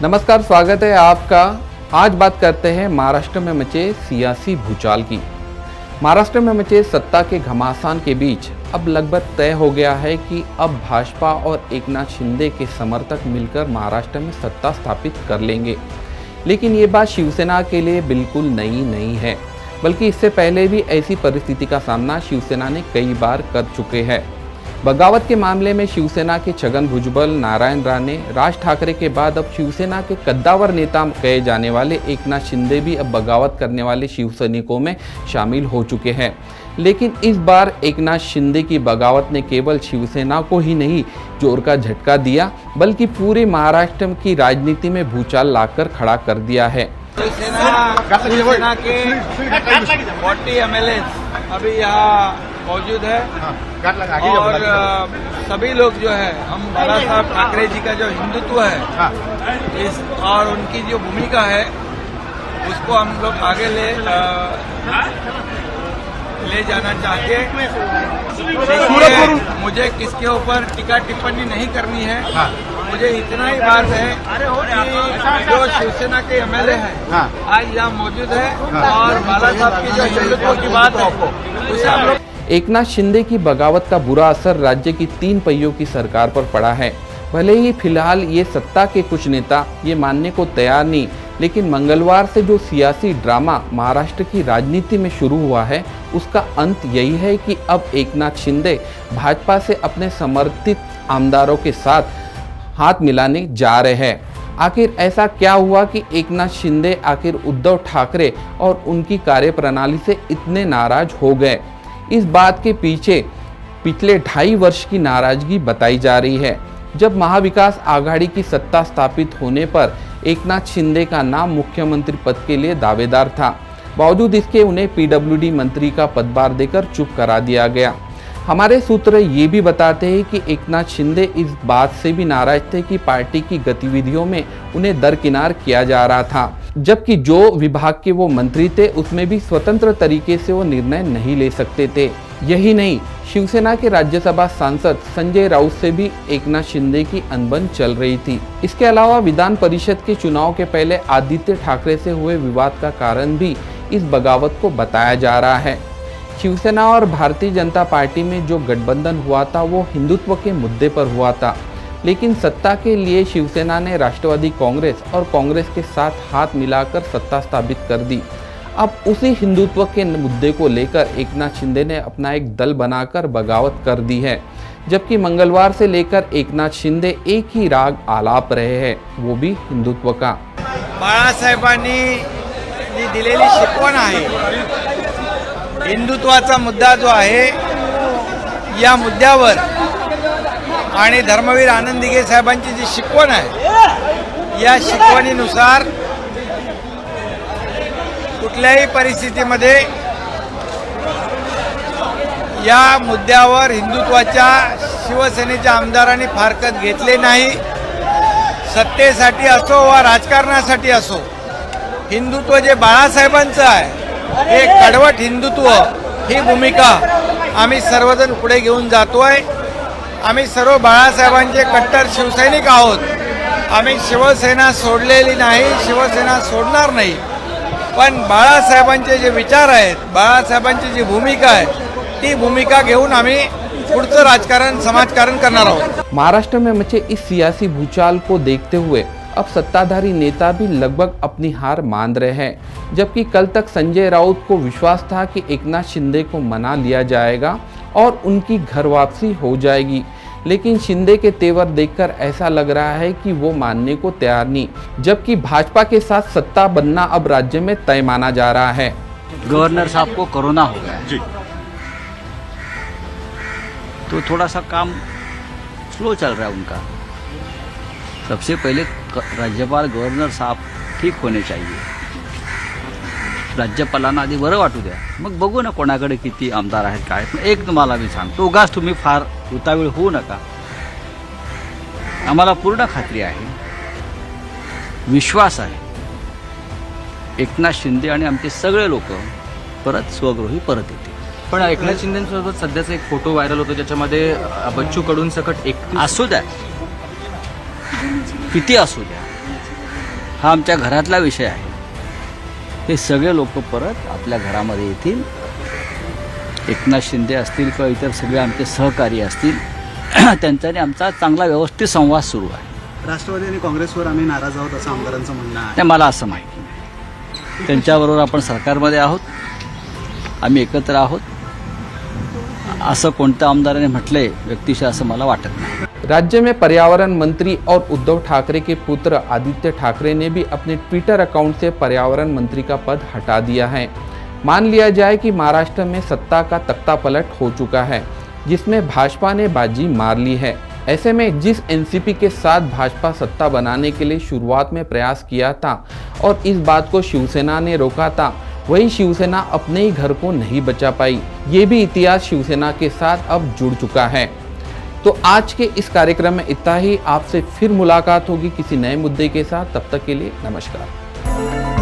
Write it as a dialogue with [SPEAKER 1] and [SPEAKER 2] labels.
[SPEAKER 1] नमस्कार, स्वागत है आपका। आज बात करते हैं महाराष्ट्र में मचे सियासी भूचाल की। महाराष्ट्र में मचे सत्ता के घमासान के बीच अब लगभग तय हो गया है कि अब भाजपा और एकनाथ शिंदे के समर्थक मिलकर महाराष्ट्र में सत्ता स्थापित कर लेंगे। लेकिन ये बात शिवसेना के लिए बिल्कुल नई नहीं है, बल्कि इससे पहले भी ऐसी परिस्थिति का सामना शिवसेना ने कई बार कर चुके हैं। बगावत के मामले में शिवसेना के छगन भुजबल, नारायण राणे, राज ठाकरे के बाद अब शिवसेना के कद्दावर नेता कहे जाने वाले एकनाथ शिंदे भी अब बगावत करने वाले शिवसैनिकों में शामिल हो चुके हैं। लेकिन इस बार एकनाथ शिंदे की बगावत ने केवल शिवसेना को ही नहीं जोर का झटका दिया, बल्कि पूरे महाराष्ट्र की राजनीति में भूचाल लाकर खड़ा कर दिया है।
[SPEAKER 2] शिवसेना के 40 MLA अभी यहाँ मौजूद है और सभी लोग जो है, हम बाला साहब ठाकरे जी का जो हिंदुत्व है इस और उनकी जो भूमिका है उसको हम लोग आगे ले जाना चाहते हैं। मुझे किसके ऊपर टीका टिप्पणी नहीं करनी है। मुझे इतना ही बात है कि जो शिवसेना के MLA हैं आज यहाँ मौजूद है और बाला साहब की जो हिंदुत्व की बात है उसे हम लोग।
[SPEAKER 1] एकनाथ शिंदे की बगावत का बुरा असर राज्य की 3 पहियों की सरकार पर पड़ा है। भले ही फिलहाल ये सत्ता के कुछ नेता ये मानने को तैयार नहीं, लेकिन मंगलवार से जो सियासी ड्रामा महाराष्ट्र की राजनीति में शुरू हुआ है उसका अंत यही है कि अब एकनाथ शिंदे भाजपा से अपने समर्थित आमदारों के साथ हाथ मिलाने जा रहे हैं। आखिर ऐसा क्या हुआ कि एकनाथ शिंदे आखिर उद्धव ठाकरे और उनकी कार्यप्रणाली से इतने नाराज हो गए? इस बात के पीछे पिछले 2.5 वर्ष की नाराजगी बताई जा रही है। जब महाविकास आघाड़ी की सत्ता स्थापित होने पर एकनाथ शिंदे का नाम मुख्यमंत्री पद के लिए दावेदार था, बावजूद इसके उन्हें PWD मंत्री का पदभार देकर चुप करा दिया गया। हमारे सूत्र ये भी बताते हैं कि एकनाथ शिंदे इस बात से भी नाराज थे कि पार्टी की गतिविधियों में उन्हें दरकिनार किया जा रहा था, जबकि जो विभाग के वो मंत्री थे उसमें भी स्वतंत्र तरीके से वो निर्णय नहीं ले सकते थे। यही नहीं, शिवसेना के राज्यसभा सांसद संजय राउत से भी एकनाथ शिंदे की अनबन चल रही थी। इसके अलावा विधान परिषद के चुनाव के पहले आदित्य ठाकरे से हुए विवाद का कारण भी इस बगावत को बताया जा रहा है। शिवसेना और भारतीय जनता पार्टी में जो गठबंधन हुआ था वो हिंदुत्व के मुद्दे पर हुआ था, लेकिन सत्ता के लिए शिवसेना ने राष्ट्रवादी कांग्रेस और कांग्रेस के साथ हाथ मिलाकर सत्ता स्थापित कर दी। अब उसी हिंदुत्व के मुद्दे को लेकर एकनाथ शिंदे ने अपना एक दल बनाकर बगावत कर दी है, जबकि मंगलवार से लेकर एकनाथ शिंदे एक ही राग आलाप रहे हैं, वो भी हिंदुत्व का।
[SPEAKER 2] बाळासाहेबांनी जी दिलेली शिकवण आहे, हिंदुत्वाचा मुद्दा जो आहे या मुद्द्यावर आणि धर्मवीर आनंद दिघे साहेबांची जी शिकवण आहे या शिकवणीनुसार कुठल्याही परिस्थितीमध्ये या मुद्द्यावर हिंदुत्वाच्या शिवसेनेच्या आमदारांनी फारकत घेतले नाही। सत्तेसाठी असो वा राजकारणासाठी असो, हिंदुत्व जे बाळासाहेबांचं आहे हे कडवट हिंदुत्व ही भूमिका आम्ही सर्वजण पुढे घेऊन जातोय। आम्ही सर्व बाळासाहेबांचे कट्टर शिवसैनिक आहोत। आम्ही शिवसेना सोडलेली नाही, शिवसेना सोडणार नाही, पण बाळासाहेबांचे जे विचार आहेत, बाळासाहेबांची जी भूमिका आहे ती भूमिका घेऊन आम्ही पुढचं राजकारण समाजकारण करणार आहोत।
[SPEAKER 1] महाराष्ट्र में मचे इस सियासी भूचाल को देखते हुए अब सत्ताधारी नेता भी लगभग अपनी हार मान रहे हैं, जबकि कल तक संजय राउत को विश्वास था कि एकनाथ शिंदे को मना लिया जाएगा और उनकी घर वापसी हो जाएगी। लेकिन शिंदे के तेवर देखकर ऐसा लग रहा है कि वो मानने को तैयार नहीं, जबकि भाजपा के साथ सत्ता बनना अब राज्य में तय माना जा रहा है।
[SPEAKER 3] गवर्नर साहब को कोरोना हो गया जी, तो थोड़ा सा काम स्लो चल रहा है उनका। सबसे पहले राज्यपाल गवर्नर साहब ठीक होने चाहिए। राज्यपालांना आधी बरं वाटू द्या, मग बघू ना कोणाकडे किती आमदार आहेत काय। एक तुम्हाला मी सांगतो, उगाच तुम्ही फार उतावीळ होऊ नका। आम्हाला पूर्ण खात्री आहे, विश्वास आहे, एकनाथ शिंदे आणि आमचे सगळे लोक परत स्वगृही परत येतील।
[SPEAKER 4] पण एकनाथ शिंदेंसोबत सध्याचा एक फोटो व्हायरल होतो, ज्याच्यामध्ये बच्चू कडूंसकट एक
[SPEAKER 3] असू द्या, किती असू द्या, हा आमच्या घरातला विषय आहे. हे सगळे लोक परत आपल्या घरामध्ये येतील. एकनाथ शिंदे असतील किंवा इतर सगळे आमचे सहकारी असतील, त्यांच्याने आमचा चांगला व्यवस्थित संवाद सुरू आहे.
[SPEAKER 5] राष्ट्रवादी आणि काँग्रेसवर आम्ही नाराज आहोत असं आमदारांचं म्हणणं आहे.
[SPEAKER 3] नाही, मला असं माहिती नाही. त्यांच्याबरोबर आपण सरकारमध्ये आहोत, आम्ही एकत्र आहोत असं कोणत्या आमदाराने म्हटलंय व्यक्तिशः असं मला वाटत नाही.
[SPEAKER 1] राज्य में पर्यावरण मंत्री और उद्धव ठाकरे के पुत्र आदित्य ठाकरे ने भी अपने ट्विटर अकाउंट से पर्यावरण मंत्री का पद हटा दिया है. मान लिया जाए कि महाराष्ट्र में सत्ता का तख्ता पलट हो चुका है, जिसमें भाजपा ने बाजी मार ली है. ऐसे में जिस एनसीपी के साथ भाजपा सत्ता बनाने के लिए शुरुआत में प्रयास किया था और इस बात को शिवसेना ने रोका था, वही शिवसेना अपने ही घर को नहीं बचा पाई. ये भी इतिहास शिवसेना के साथ अब जुड़ चुका है. तो आज के इस कार्यक्रम में इतना ही. आपसे फिर मुलाकात होगी किसी नए मुद्दे के साथ. तब तक के लिए नमस्कार.